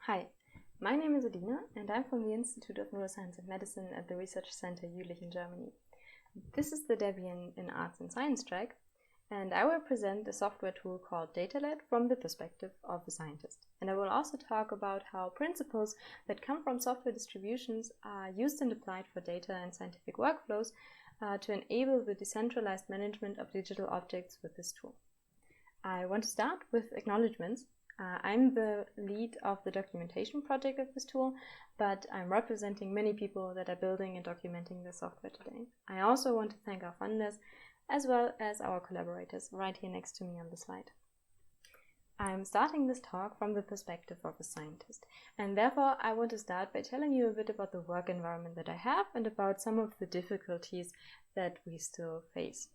Hi, my name is Adina and I'm from the Institute of Neuroscience and Medicine at the Research Center Jülich in Germany. This is the Debian in Arts and Science track, and I will present a software tool called DataLad from the perspective of a scientist. And I will also talk about how principles that come from software distributions are used and applied for data and scientific workflows to enable the decentralized management of digital objects with this tool. I want to start with acknowledgements. I'm the lead of the documentation project of this tool, but I'm representing many people that are building and documenting the software today. I also want to thank our funders, as well as our collaborators right here next to me on the slide. I'm starting this talk from the perspective of a scientist, and therefore I want to start by telling you a bit about the work environment that I have and about some of the difficulties that we still face.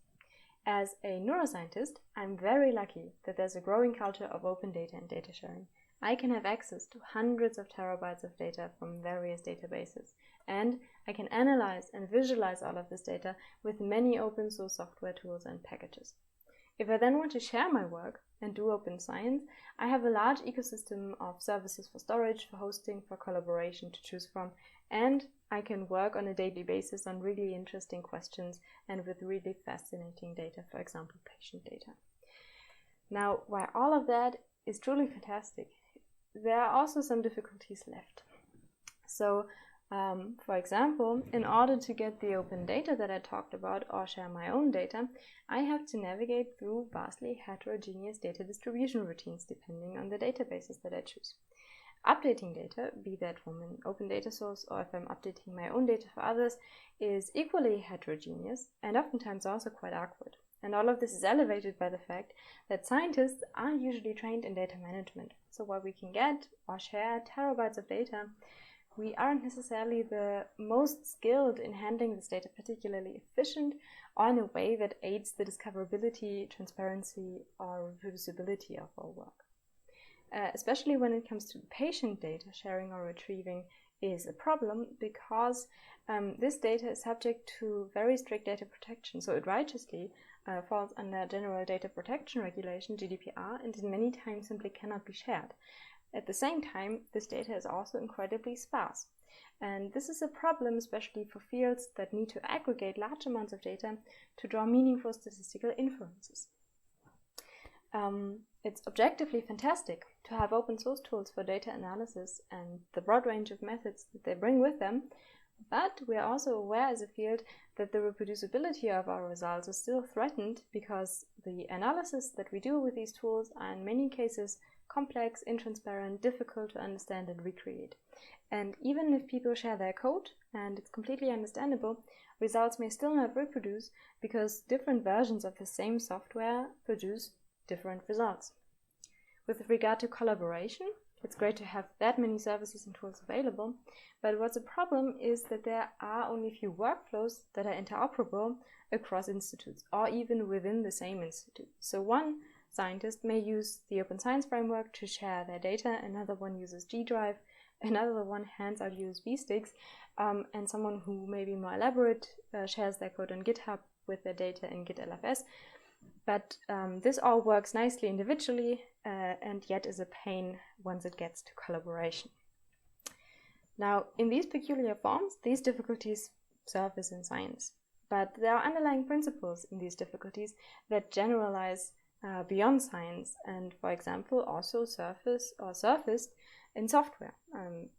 As a neuroscientist, I'm very lucky that there's a growing culture of open data and data sharing. I can have access to hundreds of terabytes of data from various databases, and I can analyze and visualize all of this data with many open source software tools and packages. If I then want to share my work and do open science, I have a large ecosystem of services for storage, for hosting, for collaboration to choose from, and I can work on a daily basis on really interesting questions and with really fascinating data, for example, patient data. Now, while all of that is truly fantastic, there are also some difficulties left. So, for example, in order to get the open data that I talked about or share my own data, I have to navigate through vastly heterogeneous data distribution routines depending on the databases that I choose. Updating data, be that from an open data source or if I'm updating my own data for others, is equally heterogeneous and oftentimes also quite awkward. And all of this is elevated by the fact that scientists are usually trained in data management. So while we can get or share terabytes of data, we aren't necessarily the most skilled in handling this data particularly efficient or in a way that aids the discoverability, transparency, or reproducibility of our work. Especially when it comes to patient data, sharing or retrieving is a problem because this data is subject to very strict data protection. So it righteously falls under General Data Protection Regulation, GDPR, and many times simply cannot be shared. At the same time, this data is also incredibly sparse. And this is a problem especially for fields that need to aggregate large amounts of data to draw meaningful statistical inferences. It's objectively fantastic to have open source tools for data analysis and the broad range of methods that they bring with them, but we are also aware as a field that the reproducibility of our results is still threatened because the analysis that we do with these tools are in many cases complex, intransparent, difficult to understand and recreate. And even if people share their code, and it's completely understandable, results may still not reproduce because different versions of the same software produce different results. With regard to collaboration, it's great to have that many services and tools available, but what's a problem is that there are only a few workflows that are interoperable across institutes or even within the same institute. So one scientist may use the Open Science Framework to share their data, another one uses G Drive, another one hands out USB sticks, and someone who may be more elaborate shares their code on GitHub with their data in Git LFS. But this all works nicely individually and yet is a pain once it gets to collaboration. Now, in these peculiar forms, these difficulties surface in science. But there are underlying principles in these difficulties that generalize beyond science and, for example, also surfaced in software,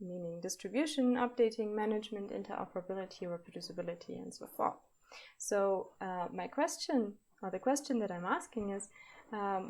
meaning distribution, updating, management, interoperability, reproducibility, and so forth. So my question, or the question that I'm asking is,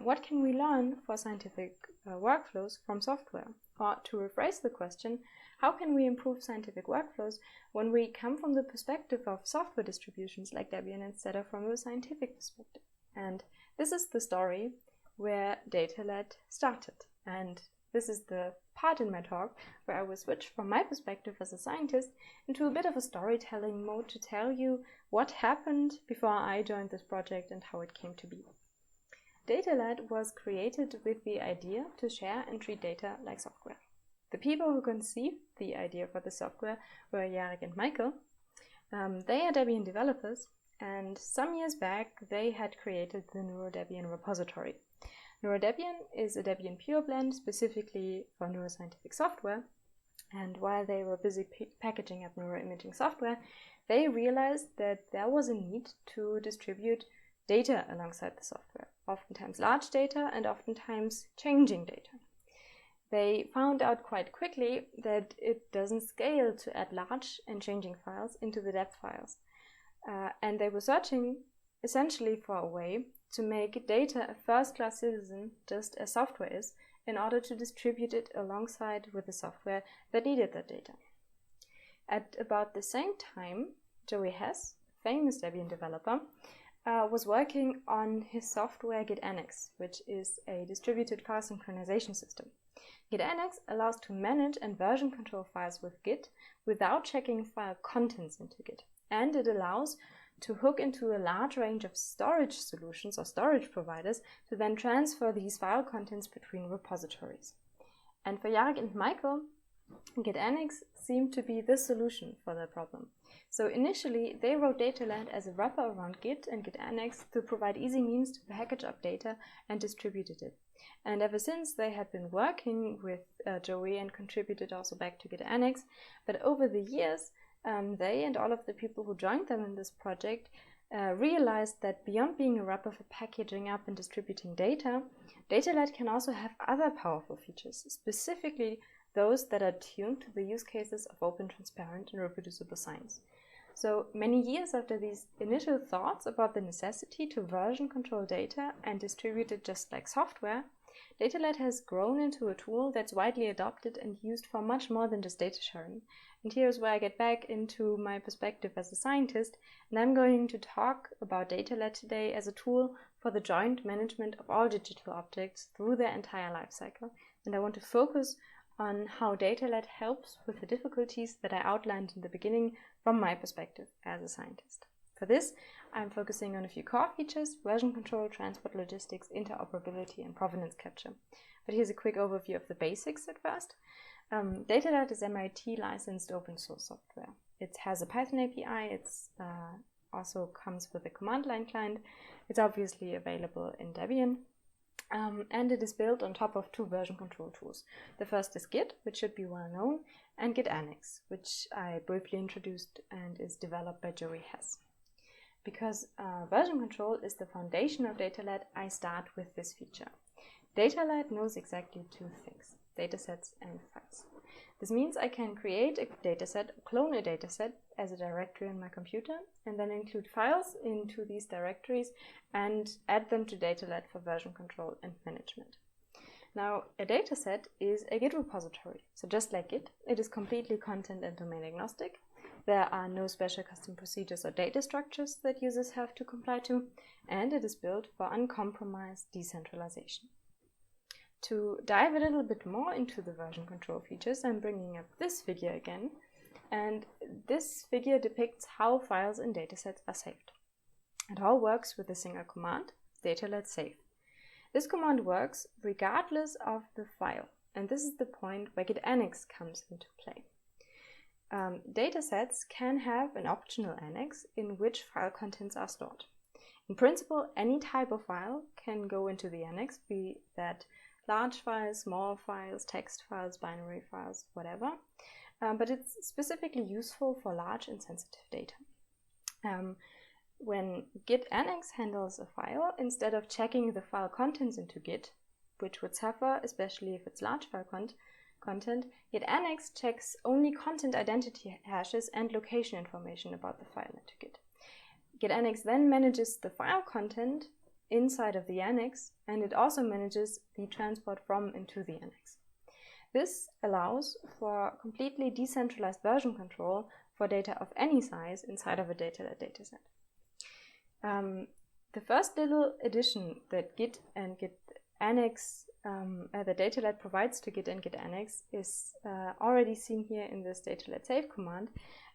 what can we learn for scientific workflows from software? Or to rephrase the question, how can we improve scientific workflows when we come from the perspective of software distributions like Debian instead of from a scientific perspective? And this is the story where DataLad started. And this is the part in my talk where I will switch from my perspective as a scientist into a bit of a storytelling mode to tell you what happened before I joined this project and how it came to be. DataLad was created with the idea to share and treat data like software. The people who conceived the idea for the software were Jarek and Michael. They are Debian developers, and some years back they had created the NeuroDebian repository. NeuroDebian is a Debian pure blend specifically for neuroscientific software, and while they were busy packaging up neuroimaging software, they realized that there was a need to distribute data alongside the software, oftentimes large data and oftentimes changing data. They found out quite quickly that it doesn't scale to add large and changing files into the depth files. And they were searching essentially for a way to make data a first-class citizen, just as software is, in order to distribute it alongside with the software that needed that data. At about the same time, Joey Hess, famous Debian developer, was working on his software Git Annex, which is a distributed file synchronization system. Git Annex allows to manage and version control files with Git without checking file contents into Git. And it allows to hook into a large range of storage solutions or storage providers to then transfer these file contents between repositories. And for Jarek and Michael, Git Annex seemed to be the solution for that problem. So initially, they wrote DataLad as a wrapper around Git and Git Annex to provide easy means to package up data and distributed it. And ever since, they had been working with Joey and contributed also back to Git Annex. But over the years, they and all of the people who joined them in this project realized that beyond being a wrapper for packaging up and distributing data, DataLad can also have other powerful features, specifically those that are tuned to the use cases of open, transparent, and reproducible science. So many years after these initial thoughts about the necessity to version control data and distribute it just like software, DataLad has grown into a tool that's widely adopted and used for much more than just data sharing. And here's where I get back into my perspective as a scientist, and I'm going to talk about DataLad today as a tool for the joint management of all digital objects through their entire lifecycle. And I want to focus on how DataLad helps with the difficulties that I outlined in the beginning from my perspective as a scientist. For this, I'm focusing on a few core features: version control, transport logistics, interoperability, and provenance capture. But here's a quick overview of the basics at first. DataLad is MIT licensed open source software. It has a Python API, it also comes with a command line client. It's obviously available in Debian. And it is built on top of two version control tools. The first is Git, which should be well known, and Git Annex, which I briefly introduced and is developed by Joey Hess. Because version control is the foundation of DataLad, I start with this feature. DataLad knows exactly two things: datasets and files. This means I can create a dataset, clone a dataset as a directory on my computer, and then include files into these directories and add them to DataLad for version control and management. Now, a dataset is a Git repository. So just like Git, it is completely content and domain agnostic. There are no special custom procedures or data structures that users have to comply to, and it is built for uncompromised decentralization. To dive a little bit more into the version control features, I'm bringing up this figure again, and this figure depicts how files and datasets are saved. It all works with a single command, DataLad save. This command works regardless of the file, and this is the point where Git Annex comes into play. Datasets can have an optional annex in which file contents are stored. In principle, any type of file can go into the annex, be that large files, small files, text files, binary files, whatever. But it's specifically useful for large and sensitive data. When Git Annex handles a file, instead of checking the file contents into Git, which would suffer, especially if it's large file content, Git Annex checks only content identity hashes and location information about the file into Git. Git Annex then manages the file content inside of the annex, and it also manages the transport from into the annex. This allows for completely decentralized version control for data of any size inside of a DataLad dataset. The first little addition that Git and Git Annex, that DataLad provides to Git and Git Annex is already seen here in this DataLad save command,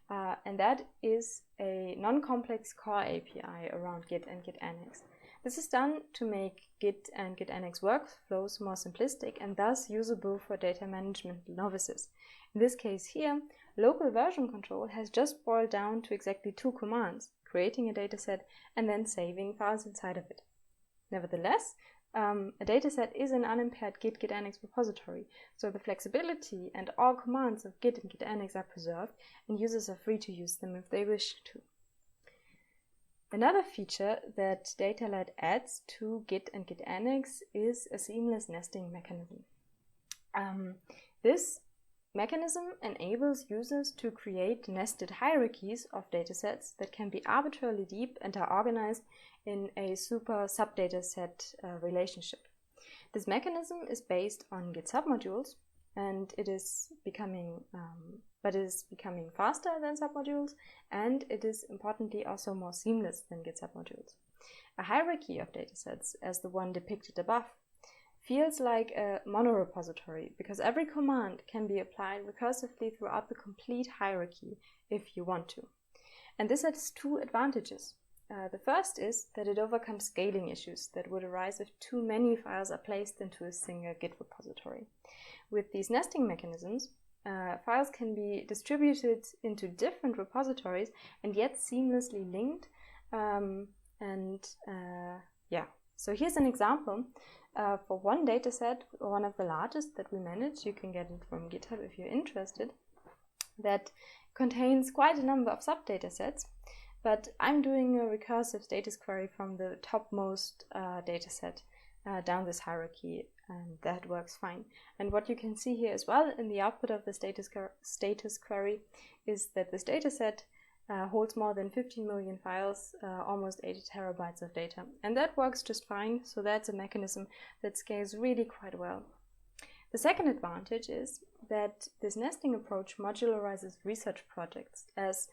and that is a non-complex core API around Git and Git Annex. This is done to make Git and Git Annex workflows more simplistic and thus usable for data management novices. In this case here, local version control has just boiled down to exactly two commands: creating a dataset and then saving files inside of it. Nevertheless, a dataset is an unimpaired Git Annex repository, so the flexibility and all commands of Git and Git Annex are preserved, and users are free to use them if they wish to. Another feature that DataLad adds to Git and Git Annex is a seamless nesting mechanism. This mechanism enables users to create nested hierarchies of datasets that can be arbitrarily deep and are organized in a super subdataset relationship. This mechanism is based on Git submodules, and it is becoming faster than submodules, and it is importantly also more seamless than Git submodules. A hierarchy of datasets, as the one depicted above, feels like a monorepository because every command can be applied recursively throughout the complete hierarchy if you want to. And this has two advantages. The first is that it overcomes scaling issues that would arise if too many files are placed into a single Git repository. With these nesting mechanisms, files can be distributed into different repositories and yet seamlessly linked. So here's an example. For one dataset, one of the largest that we manage, you can get it from GitHub if you're interested, that contains quite a number of subdatasets, but I'm doing a recursive status query from the topmost dataset down this hierarchy, and that works fine. And what you can see here as well in the output of the status query is that this dataset holds more than 15 million files, almost 80 terabytes of data. And that works just fine, so that's a mechanism that scales really quite well. The second advantage is that this nesting approach modularizes research projects as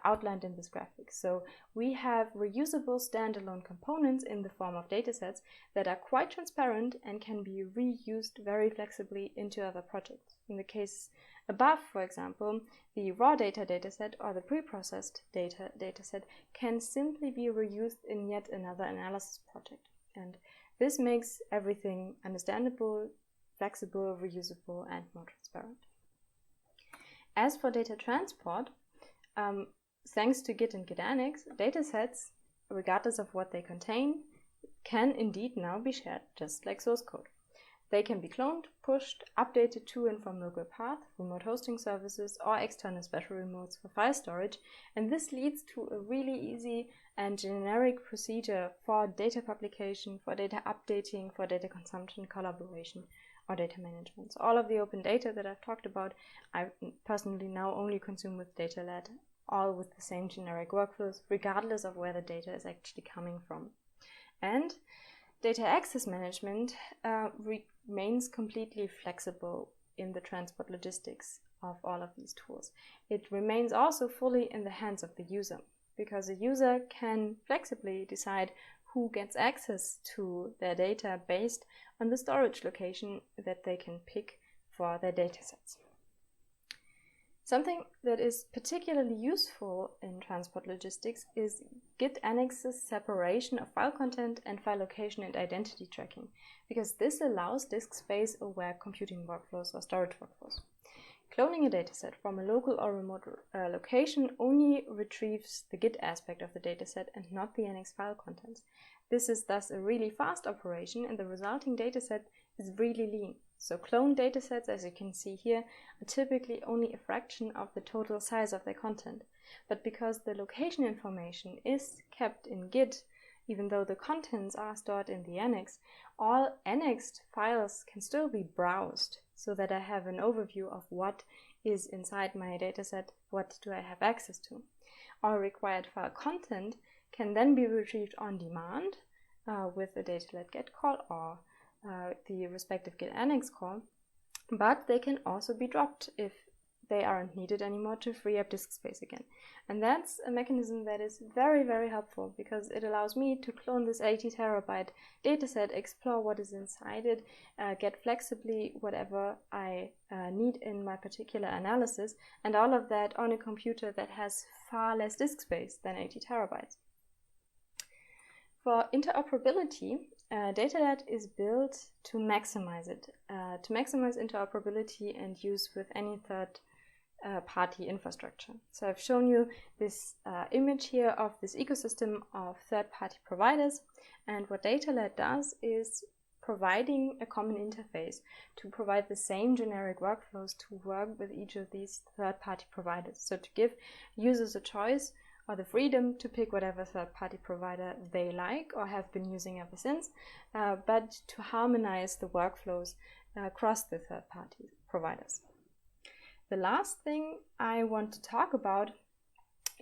outlined in this graphic. So we have reusable standalone components in the form of datasets that are quite transparent and can be reused very flexibly into other projects. In the case above, for example, the raw data dataset or the pre-processed data dataset can simply be reused in yet another analysis project. And this makes everything understandable, flexible, reusable, and more transparent. As for data transport, thanks to Git and Git Annex, datasets, regardless of what they contain, can indeed now be shared just like source code. They can be cloned, pushed, updated to and from local path, remote hosting services, or external special remotes for file storage, and this leads to a really easy and generic procedure for data publication, for data updating, for data consumption, collaboration, or data management. So all of the open data that I've talked about, I personally now only consume with DataLad, all with the same generic workflows, regardless of where the data is actually coming from. And data access management remains completely flexible in the transport logistics of all of these tools. It remains also fully in the hands of the user, because a user can flexibly decide who gets access to their data based on the storage location that they can pick for their datasets. Something that is particularly useful in transport logistics is Git Annex's separation of file content and file location and identity tracking, because this allows disk space aware computing workflows or storage workflows. Cloning a dataset from a local or remote location only retrieves the Git aspect of the dataset and not the Annex file contents. This is thus a really fast operation, and the resulting dataset is really lean. So cloned datasets, as you can see here, are typically only a fraction of the total size of their content. But because the location information is kept in Git, even though the contents are stored in the Annex, all annexed files can still be browsed so that I have an overview of what is inside my dataset, what do I have access to. All required file content can then be retrieved on demand with a DataLad get call or the respective Git Annex call, but they can also be dropped if they aren't needed anymore to free up disk space again. And that's a mechanism that is very, very helpful, because it allows me to clone this 80 terabyte dataset, explore what is inside it, get flexibly whatever I need in my particular analysis, and all of that on a computer that has far less disk space than 80 terabytes. For interoperability, DataLad is built to maximize it, to maximize interoperability and use with any third-party infrastructure. So I've shown you this image here of this ecosystem of third-party providers, and what DataLad does is providing a common interface to provide the same generic workflows to work with each of these third-party providers. So to give users a choice or the freedom to pick whatever third-party provider they like or have been using ever since, but to harmonize the workflows across the third-party providers. The last thing I want to talk about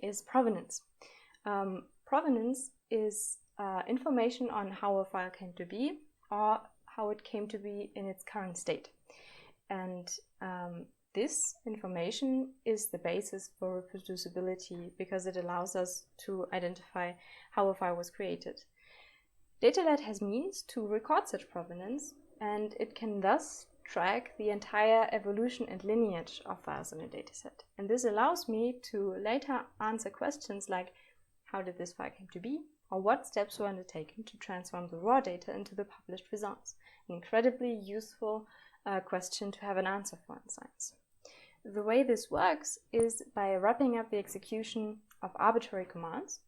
is provenance. Provenance is information on how a file came to be or how it came to be in its current state. And this information is the basis for reproducibility because it allows us to identify how a file was created. DataLad has means to record such provenance, and it can thus track the entire evolution and lineage of files in a dataset. And this allows me to later answer questions like, how did this file come to be? Or what steps were undertaken to transform the raw data into the published results? An incredibly useful question to have an answer for in science. The way this works is by wrapping up the execution of arbitrary commands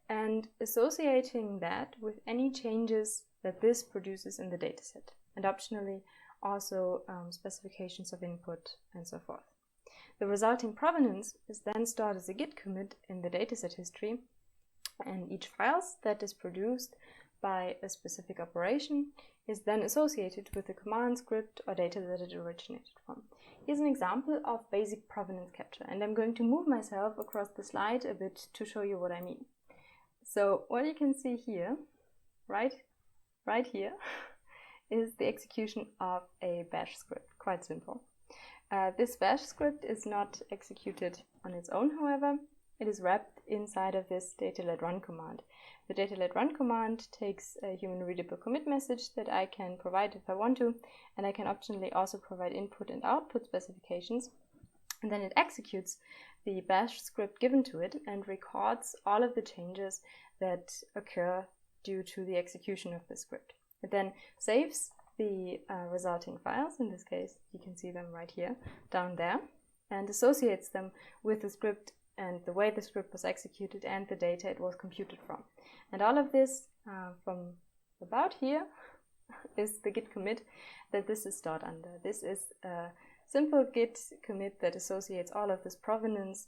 and associating that with any changes that this produces in the dataset, and optionally also specifications of input and so forth. The resulting provenance is then stored as a Git commit in the dataset history, and each file that is produced by a specific operation is then associated with the command, script, or data that it originated from. Here's an example of basic provenance capture, and I'm going to move myself across the slide a bit to show you what I mean. So what you can see here, right here, is the execution of a bash script. Quite simple. This bash script is not executed on its own, however. It is wrapped inside of this DataLad run command. The DataLad run command takes a human readable commit message that I can provide if I want to, and I can optionally also provide input and output specifications. And then it executes the bash script given to it and records all of the changes that occur due to the execution of the script. It then saves the resulting files, in this case you can see them right here, down there, and associates them with the script and the way the script was executed and the data it was computed from. And all of this from about here is the Git commit that this is stored under. This is a simple Git commit that associates all of this provenance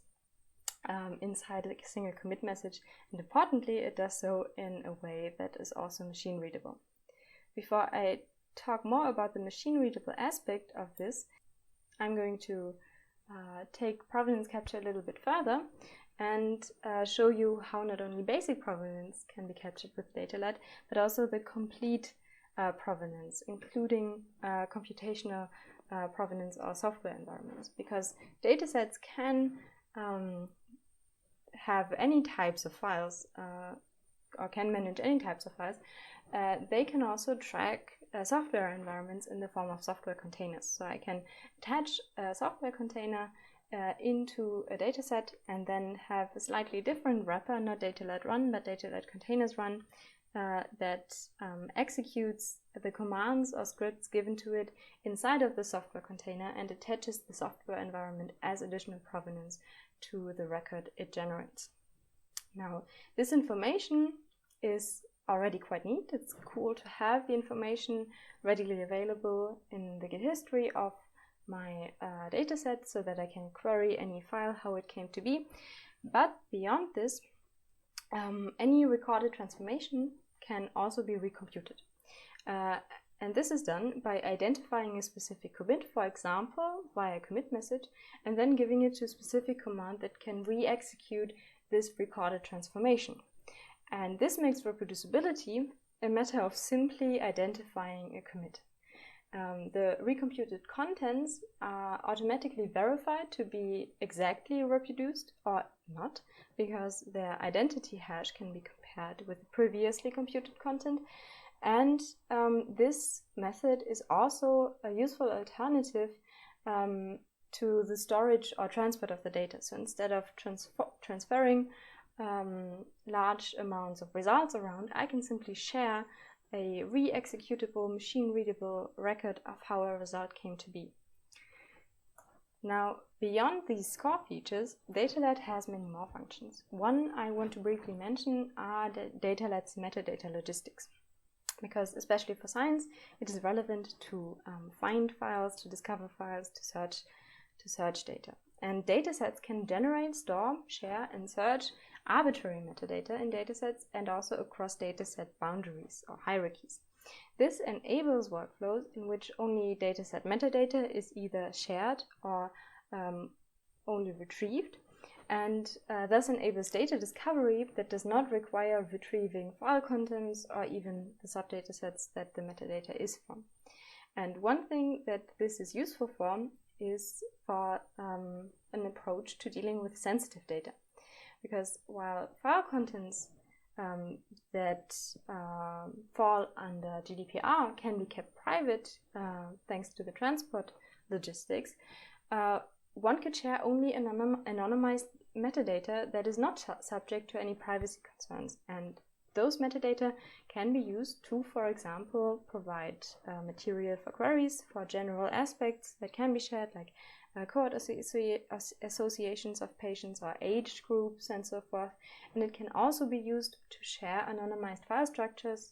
inside a single commit message, and importantly it does so in a way that is also machine readable. Before I talk more about the machine readable aspect of this, I'm going to take provenance capture a little bit further and show you how not only basic provenance can be captured with DataLad, but also the complete provenance, including computational provenance or software environments, because datasets can have any types of files or can manage any types of files. They can also track software environments in the form of software containers. So I can attach a software container into a dataset and then have a slightly different wrapper, not DataLad run, but DataLad containers run, that executes the commands or scripts given to it inside of the software container and attaches the software environment as additional provenance to the record it generates. Now, this information is already quite neat. It's cool to have the information readily available in the Git history of my dataset so that I can query any file how it came to be. But beyond this, any recorded transformation can also be recomputed. And this is done by identifying a specific commit, for example, via commit message, and then giving it to a specific command that can re-execute this recorded transformation. And this makes reproducibility a matter of simply identifying a commit. The recomputed contents are automatically verified to be exactly reproduced or not, because their identity hash can be compared with the previously computed content. And this method is also a useful alternative to the storage or transport of the data. So instead of transferring large amounts of results around, I can simply share a re-executable, machine-readable record of how a result came to be. Now, beyond these core features, DataLad has many more functions. One I want to briefly mention are the DataLad's metadata logistics. because especially for science, it is relevant to find files, to discover files, to search data. And datasets can generate, store, share, and search arbitrary metadata in datasets and also across dataset boundaries or hierarchies. This enables workflows in which only dataset metadata is either shared or only retrieved, and thus enables data discovery that does not require retrieving file contents or even the subdatasets that the metadata is from. And one thing that this is useful for is for an approach to dealing with sensitive data. Because while file contents that fall under GDPR can be kept private thanks to the transport logistics, one could share only anonymized metadata that is not subject to any privacy concerns. And those metadata can be used to, for example, provide material for queries for general aspects that can be shared, like cohort associations of patients or age groups and so forth. And it can also be used to share anonymized file structures,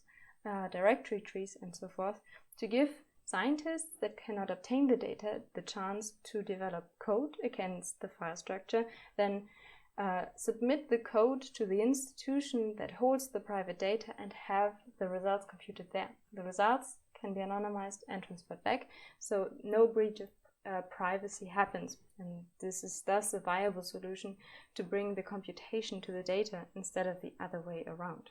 directory trees and so forth, to give scientists that cannot obtain the data the chance to develop code against the file structure, then submit the code to the institution that holds the private data and have the results computed there. The results can be anonymized and transferred back, so no breach of privacy happens, and this is thus a viable solution to bring the computation to the data instead of the other way around.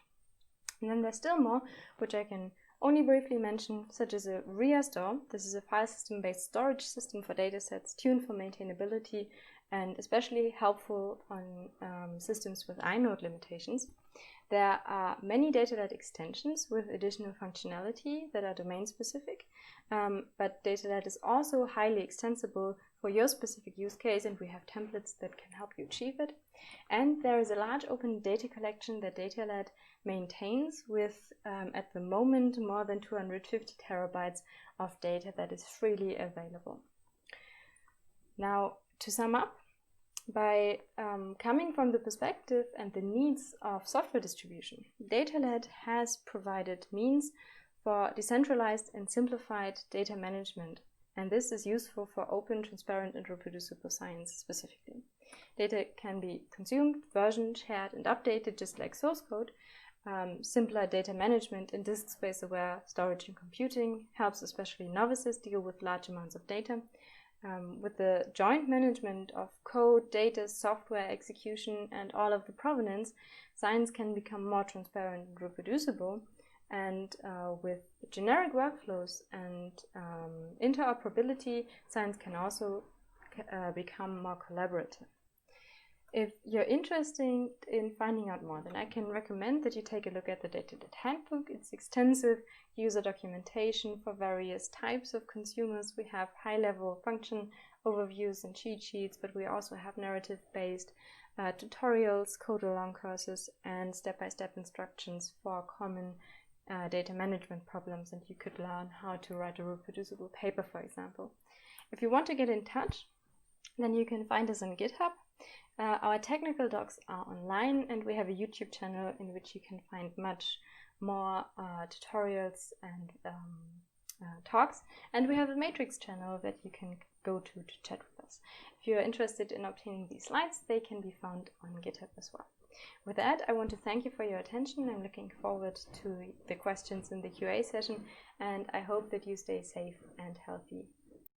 And then there's still more, which I can only briefly mention, such as a RIA store. This is a file system-based storage system for datasets tuned for maintainability and especially helpful on systems with inode limitations. There are many DataLad extensions with additional functionality that are domain-specific, but DataLad is also highly extensible for your specific use case, and we have templates that can help you achieve it. And there is a large open data collection that DataLad maintains with, at the moment, more than 250 terabytes of data that is freely available. Now, to sum up, by coming from the perspective and the needs of software distribution, DataLad has provided means for decentralized and simplified data management, and this is useful for open, transparent, and reproducible science specifically. Data can be consumed, versioned, shared, and updated just like source code. Simpler data management and disk space-aware storage and computing helps especially novices deal with large amounts of data. With the joint management of code, data, software, execution, and all of the provenance, science can become more transparent and reproducible. And with generic workflows and interoperability, science can also become more collaborative. If you're interested in finding out more, then I can recommend that you take a look at the DataLad Handbook. It's extensive user documentation for various types of consumers. We have high-level function overviews and cheat sheets, but we also have narrative-based tutorials, code-along courses, and step-by-step instructions for common data management problems, and you could learn how to write a reproducible paper, for example. If you want to get in touch, then you can find us on GitHub. Our technical docs are online, and we have a YouTube channel in which you can find much more tutorials and talks. And we have a Matrix channel that you can go to chat with us. If you're interested in obtaining these slides, they can be found on GitHub as well. With that, I want to thank you for your attention. I'm looking forward to the questions in the QA session, and I hope that you stay safe and healthy.